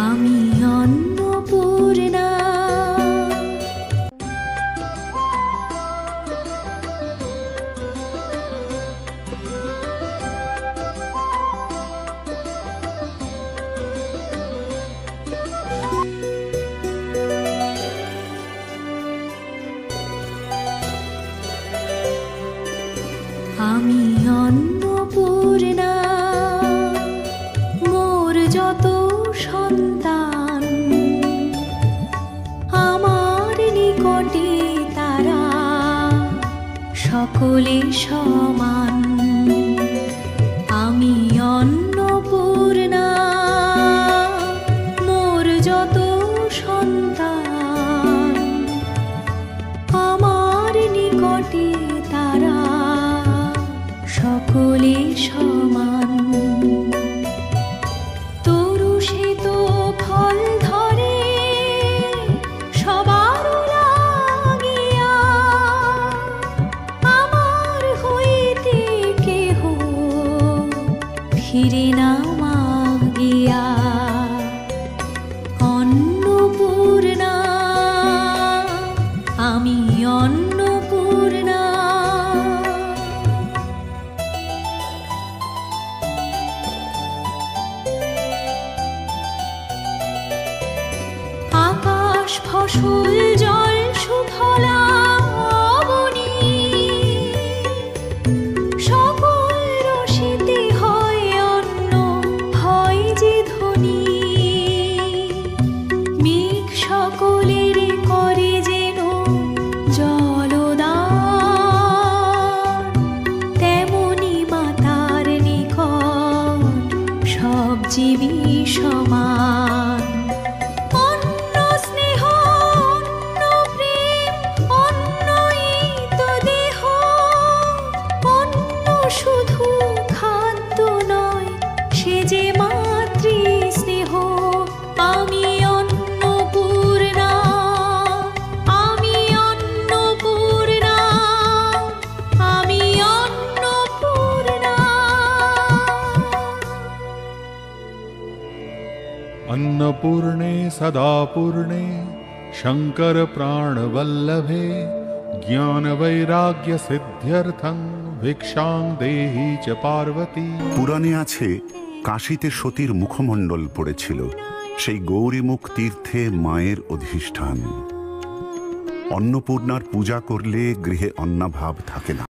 আমি অন্নপূর্ণা। আমি অন্নপূর্ণা, মোর যত সন্তান আমার নিকটে তারা সকলে সমান। আমি অন্নপূর্ণা, মোর যত সন্তান আমার নিকটে তারা সকলে সমান। তরু সে তো ফল ধরে সবার লাগিয়া, আমার হইতে কেহ ফিরে না মাগিয়া। অন্নপূর্ণা, আমি অন্নপূর্ণা। আকাশ ফসল জল সুফলা বনি, সকল রসিতে হয় অন্ন, হয় যে ধ্বনি। মেঘ সকলের করে যেন জলদান, তেমনি মাতার নিকট সব জীবী সমান। অন্ন স্নেহ, অন্ন প্রেম, অন্নই তো দেহ। অন্ন শুধু খাদ্য নয়, সে যে মাতৃ স্নেহ। আমি অন্নপূর্ণা, আমি অন্নপূর্ণা, আমি অন্নপূর্ণা। अन्नपूर्णे सदा पूर्णे शंकर प्राणवल्लभे ज्ञानवैराग्य सिद्ध्यर्थं भिक्षां देहि च पार्वती। পুরাণে আছে কাশীতে সতীর মুখমণ্ডল পড়েছিল, সেই গৌরীমুখ তীর্থে মায়ের অধিষ্ঠান। অন্নপূর্ণার পূজা করলে গৃহে অন্নাভাব থাকে না।